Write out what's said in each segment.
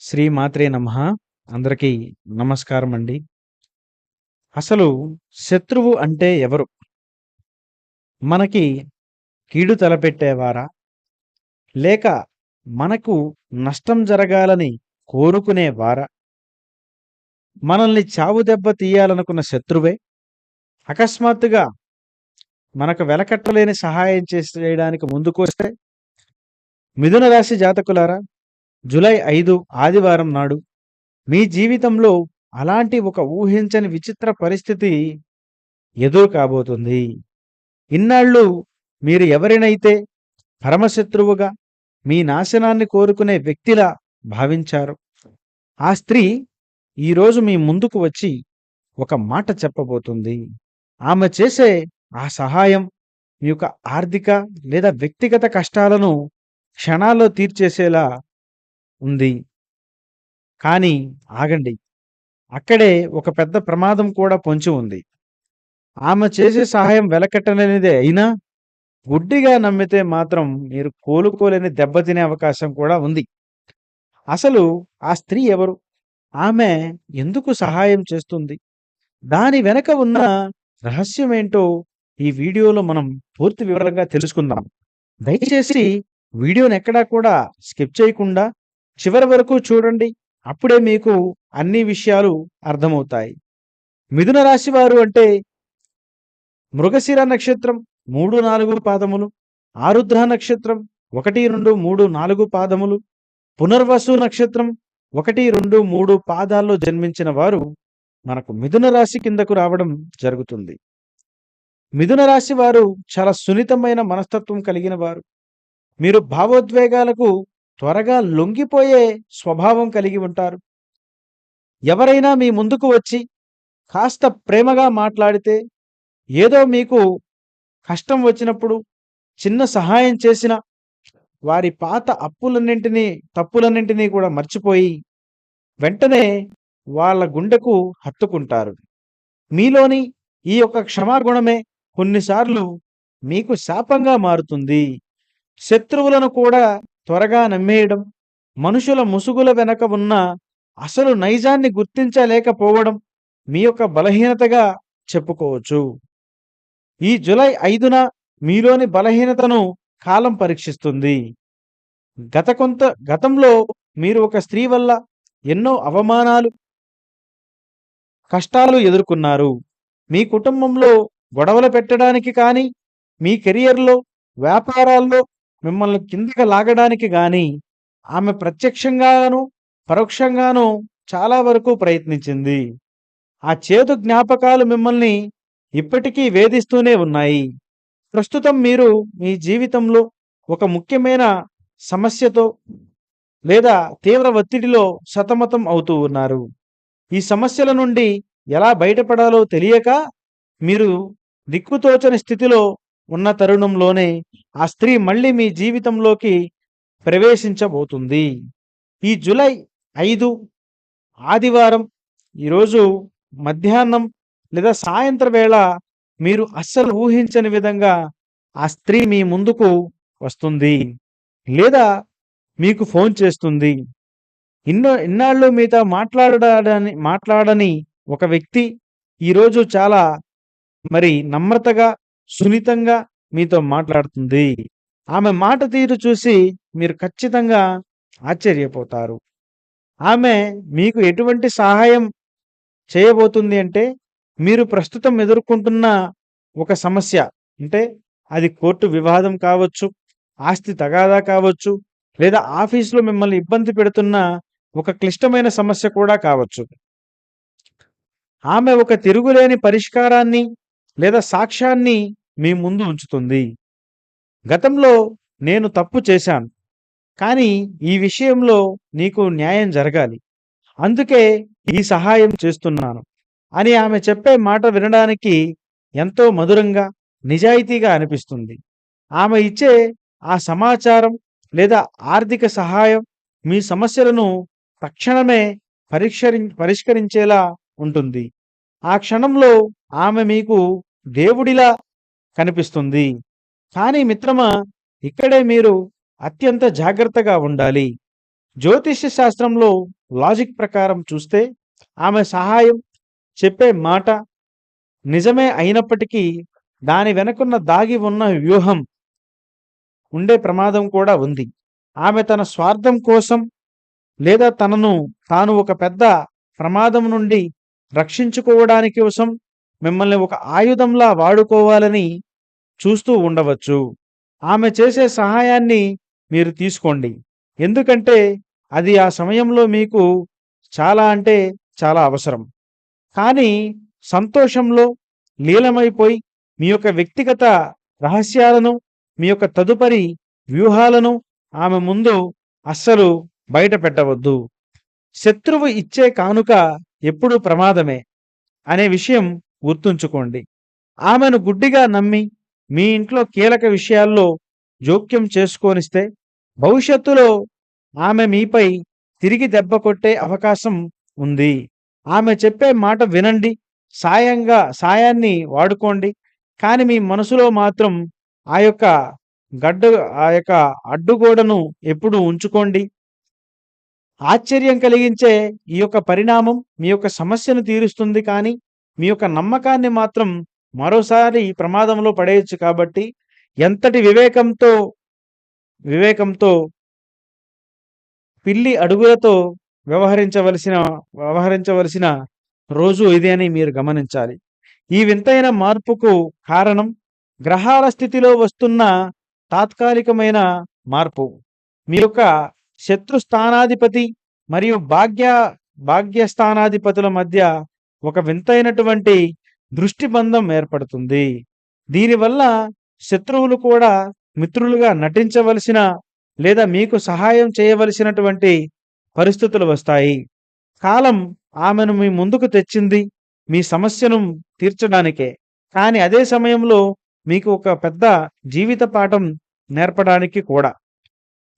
శ్రీమాత్రే నమః. అందరికీ నమస్కారం అండి. అసలు శత్రువు అంటే ఎవరు? మనకి కీడు తలపెట్టేవారా? లేక మనకు నష్టం జరగాలని కోరుకునేవారా? మనల్ని చావు దెబ్బ తీయాలనుకున్న శత్రువే అకస్మాత్తుగా మనకు వెలకట్టలేని సహాయం చేయడానికి ముందుకొస్తే, మిథున రాశి జాతకులారా, జూలై 5 ఆదివారం నాడు మీ జీవితంలో అలాంటి ఒక ఊహించని విచిత్ర పరిస్థితి ఎదురు కాబోతుంది. ఇన్నాళ్ళు మీరు ఎవరినైతే పరమశత్రువుగా, మీ నాశనాన్ని కోరుకునే వ్యక్తిలా భావించారో, ఆ స్త్రీ ఈరోజు మీ ముందుకు వచ్చి ఒక మాట చెప్పబోతుంది. ఆమె చేసే ఆ సహాయం మీ యొక్క ఆర్థిక లేదా వ్యక్తిగత కష్టాలను క్షణాల్లో తీర్చేసేలా ఉంది. కానీ ఆగండి. అక్కడే ఒక పెద్ద ప్రమాదం కూడా పొంచి ఉంది. ఆమె చేసే సహాయం వెలకట్టలేనిదే అయినా, గుడ్డిగా నమ్మితే మాత్రం మీరు కోలుకోలేని దెబ్బతినే అవకాశం కూడా ఉంది. అసలు ఆ స్త్రీ ఎవరు? ఆమె ఎందుకు సహాయం చేస్తుంది? దాని వెనక ఉన్న రహస్యమేంటో ఈ వీడియోలో మనం పూర్తి వివరంగా తెలుసుకుందాం. దయచేసి వీడియోని ఎక్కడా కూడా స్కిప్ చేయకుండా చివరి వరకు చూడండి. అప్పుడే మీకు అన్ని విషయాలు అర్థమవుతాయి. మిథున రాశి వారు అంటే మృగశిర నక్షత్రం 3, 4 పాదములు, ఆరుద్ర నక్షత్రం 1, 2, 3, 4 పాదములు, పునర్వసు నక్షత్రం 1, 2, 3 పాదాల్లో జన్మించిన వారు మనకు మిథున రాశి కిందకు రావడం జరుగుతుంది. మిథున రాశి వారు చాలా సున్నితమైన మనస్తత్వం కలిగిన వారు. మీరు భావోద్వేగాలకు త్వరగా లొంగిపోయే స్వభావం కలిగి ఉంటారు. ఎవరైనా మీ ముందుకు వచ్చి కాస్త ప్రేమగా మాట్లాడితే, ఏదో మీకు కష్టం వచ్చినప్పుడు చిన్న సహాయం చేసిన వారి పాత తప్పులన్నింటినీ కూడా మర్చిపోయి వెంటనే వాళ్ళ గుండెకు హత్తుకుంటారు. మీలోని ఈ యొక్క క్షమాగుణమే కొన్నిసార్లు మీకు శాపంగా మారుతుంది. శత్రువులను కూడా త్వరగా నమ్మేయడం, మనుషుల ముసుగుల వెనక ఉన్న అసలు నైజాన్ని గుర్తించలేకపోవడం మీ యొక్క బలహీనతగా చెప్పుకోవచ్చు. ఈ జూలై 5న మీలోని బలహీనతను కాలం పరీక్షిస్తుంది. గతంలో మీరు ఒక స్త్రీ వల్ల ఎన్నో అవమానాలు, కష్టాలు ఎదుర్కొన్నారు. మీ కుటుంబంలో గొడవలు పెట్టడానికి కానీ, మీ కెరియర్‌లో, వ్యాపారాల్లో మిమ్మల్ని కిందకి లాగడానికి గానీ, ఆమె ప్రత్యక్షంగాను, పరోక్షంగాను చాలా వరకు ప్రయత్నించింది. ఆ చేదు జ్ఞాపకాలు మిమ్మల్ని ఇప్పటికీ వేధిస్తూనే ఉన్నాయి. ప్రస్తుతం మీరు మీ జీవితంలో ఒక ముఖ్యమైన సమస్యతో లేదా తీవ్ర ఒత్తిడిలో సతమతం అవుతూ ఉన్నారు. ఈ సమస్యల నుండి ఎలా బయటపడాలో తెలియక మీరు దిక్కుతోచని స్థితిలో ఉన్న తరుణంలోనే ఆ స్త్రీ మళ్ళీ మీ జీవితంలోకి ప్రవేశించబోతుంది. ఈ జూలై 5 ఆదివారం ఈరోజు మధ్యాహ్నం లేదా సాయంత్రం వేళ మీరు అస్సలు ఊహించని విధంగా ఆ స్త్రీ మీ ముందుకు వస్తుంది. లేదా మీకు ఫోన్ చేస్తుంది. ఇన్నాళ్ళు మీతో మాట్లాడని ఒక వ్యక్తి ఈరోజు చాలా నమ్రతగా, సున్నితంగా మీతో మాట్లాడుతుంది. ఆమె మాట తీరు చూసి మీరు ఖచ్చితంగా ఆశ్చర్యపోతారు. ఆమె మీకు ఎటువంటి సహాయం చేయబోతుంది అంటే, మీరు ప్రస్తుతం ఎదుర్కొంటున్న ఒక సమస్య, అంటే అది కోర్టు వివాదం కావచ్చు, ఆస్తి తగాదా కావచ్చు, లేదా ఆఫీస్‌లో మిమ్మల్ని ఇబ్బంది పెడుతున్న ఒక క్లిష్టమైన సమస్య కూడా కావచ్చు. ఆమె ఒక తిరుగులేని పరిష్కారాన్ని లేదా సాక్ష్యాన్ని మీ ముందు ఉంచుతుంది. గతంలో నేను తప్పు చేశాను, కానీ ఈ విషయంలో నీకు న్యాయం జరగాలి. అందుకే ఈ సహాయం చేస్తున్నాను అని ఆమె చెప్పే మాట వినడానికి ఎంతో మధురంగా, నిజాయితీగా అనిపిస్తుంది. ఆమె ఇచ్చే ఆ సమాచారం లేదా ఆర్థిక సహాయం మీ సమస్యలను తక్షణమే పరిష్కరించేలా ఉంటుంది. ఆ క్షణంలో ఆమె మీకు దేవుడిలా కనిపిస్తుంది. కానీ మిత్రమా, ఇక్కడే మీరు అత్యంత జాగ్రత్తగా ఉండాలి. జ్యోతిష్య శాస్త్రంలో లాజిక్ ప్రకారం చూస్తే ఆమె సహాయం చెప్పే మాట నిజమే అయినప్పటికీ దాని వెనకున్న దాగి ఉన్న వ్యూహం ఉండే ప్రమాదం కూడా ఉంది. ఆమె తన స్వార్థం కోసం లేదా తాను ఒక పెద్ద ప్రమాదం నుండి రక్షించుకోవడానికి కోసం మిమ్మల్ని ఒక ఆయుధంలా వాడుకోవాలని చూస్తూ ఉండవచ్చు. ఆమె చేసే సహాయాన్ని మీరు తీసుకోండి. ఎందుకంటే అది ఆ సమయంలో మీకు చాలా అంటే చాలా అవసరం. కానీ సంతోషంలో లీలమైపోయి మీ యొక్క వ్యక్తిగత రహస్యాలను, మీ యొక్క తదుపరి వ్యూహాలను ఆమె ముందు అస్సలు బయట పెట్టవద్దు. శత్రువు ఇచ్చే కానుక ఎప్పుడూ ప్రమాదమే అనే విషయం గుర్తుంచుకోండి. ఆమెను గుడ్డిగా నమ్మి మీ ఇంట్లో కీలక విషయాల్లో జోక్యం చేసుకోనిస్తే భవిష్యత్తులో ఆమె మీపై తిరిగి దెబ్బ కొట్టే అవకాశం ఉంది. ఆమె చెప్పే మాట వినండి, సాయాన్ని వాడుకోండి. కానీ మీ మనసులో మాత్రం ఆ యొక్క ఆ యొక్క అడ్డుగోడను ఎప్పుడూ ఉంచుకోండి. ఆశ్చర్యం కలిగించే ఈ యొక్క పరిణామం మీ యొక్క సమస్యను తీరుస్తుంది, కానీ మీ యొక్క నమ్మకాన్ని మాత్రం మరోసారి ప్రమాదంలో పడేయొచ్చు. కాబట్టి ఎంతటి వివేకంతో పిల్లి అడుగులతో వ్యవహరించవలసిన రోజు ఇది అని మీరు గమనించాలి. ఈ వింతైన మార్పుకు కారణం గ్రహాల స్థితిలో వస్తున్న తాత్కాలికమైన మార్పు. మీ యొక్క శత్రుస్థానాధిపతి మరియు భాగ్యస్థానాధిపతుల మధ్య ఒక వింతైనటువంటి దృష్టి బంధం ఏర్పడుతుంది. దీనివల్ల శత్రువులు కూడా మిత్రులుగా నటించవలసిన లేదా మీకు సహాయం చేయవలసినటువంటి పరిస్థితులు వస్తాయి. కాలం ఆమెను మీ ముందుకు తెచ్చింది మీ సమస్యను తీర్చడానికే, కానీ అదే సమయంలో మీకు ఒక పెద్ద జీవిత పాఠం నేర్పడానికి కూడా.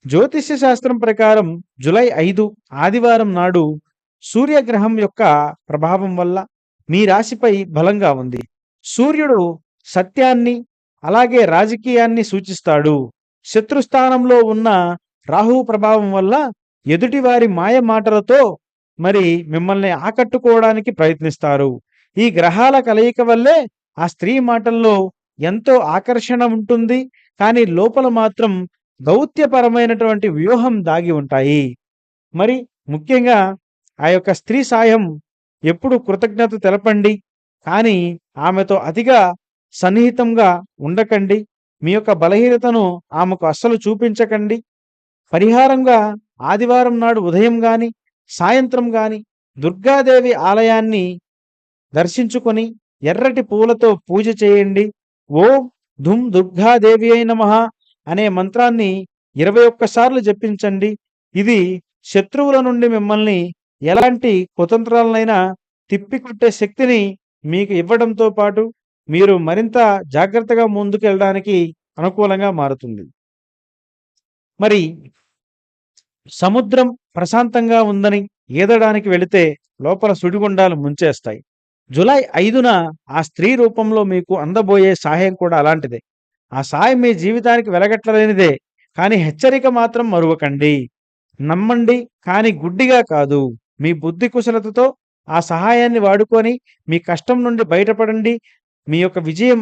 జ్యోతిష్య శాస్త్రం ప్రకారం జూలై 5 ఆదివారం నాడు సూర్యగ్రహం యొక్క ప్రభావం వల్ల మీ రాశిపై బలంగా ఉంది. సూర్యుడు సత్యాన్ని అలాగే రాజకీయాన్ని సూచిస్తాడు. శత్రుస్థానంలో ఉన్న రాహు ప్రభావం వల్ల ఎదుటివారి మాయ మాటలతో మిమ్మల్ని ఆకట్టుకోవడానికి ప్రయత్నిస్తారు. ఈ గ్రహాల కలయిక వల్లే ఆ స్త్రీ మాటల్లో ఎంతో ఆకర్షణ ఉంటుంది, కానీ లోపల మాత్రం దౌత్యపరమైనటువంటి వ్యూహం దాగి ఉంటాయి. ముఖ్యంగా ఆ యొక్క స్త్రీ సాయం ఎప్పుడు కృతజ్ఞత తెలపండి, కానీ ఆమెతో అతిగా సన్నిహితంగా ఉండకండి. మీ యొక్క బలహీనతను ఆమెకు అస్సలు చూపించకండి. పరిహారంగా ఆదివారం నాడు ఉదయం గాని సాయంత్రం గాని దుర్గాదేవి ఆలయాన్ని దర్శించుకొని ఎర్రటి పూలతో పూజ చేయండి. ఓం ధుం దుర్గాదేవి అయి నమః అనే మంత్రాన్ని 21 సార్లు జపించండి. ఇది శత్రువుల నుండి మిమ్మల్ని ఎలాంటి కుతంత్రాలనైనా తిప్పికొట్టే శక్తిని మీకు ఇవ్వడంతో పాటు మీరు మరింత జాగ్రత్తగా ముందుకెళ్ళడానికి అనుకూలంగా మారుతుంది. సముద్రం ప్రశాంతంగా ఉందని ఈదడానికి వెళితే లోపల సుడిగుండాలు ముంచేస్తాయి. జూలై 5న ఆ స్త్రీ రూపంలో మీకు అందబోయే సహాయం కూడా అలాంటిదే. ఆ సాయం మీ జీవితానికి వెలగట్లలేనిదే, కానీ హెచ్చరిక మాత్రం మరువకండి. నమ్మండి, కానీ గుడ్డిగా కాదు. మీ బుద్ధి కుశలతతో ఆ సహాయాన్ని వాడుకొని మీ కష్టం నుండి బయటపడండి. మీ యొక్క విజయం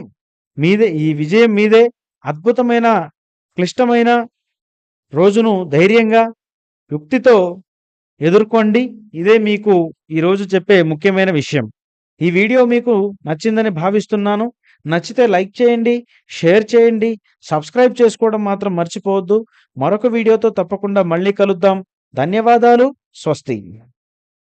మీదే. ఈ విజయం మీదే. అద్భుతమైన క్లిష్టమైన రోజును ధైర్యంగా యుక్తితో ఎదుర్కోండి. ఇదే మీకు ఈరోజు చెప్పే ముఖ్యమైన విషయం. ఈ వీడియో మీకు నచ్చిందని భావిస్తున్నాను. నచ్చితే లైక్ చేయండి, షేర్ చేయండి, సబ్స్క్రైబ్ చేసుకోవడం మాత్రం మర్చిపోవద్దు. మరొక వీడియోతో తప్పకుండా మళ్ళీ కలుద్దాం. ధన్యవాదాలు. స్వస్తి.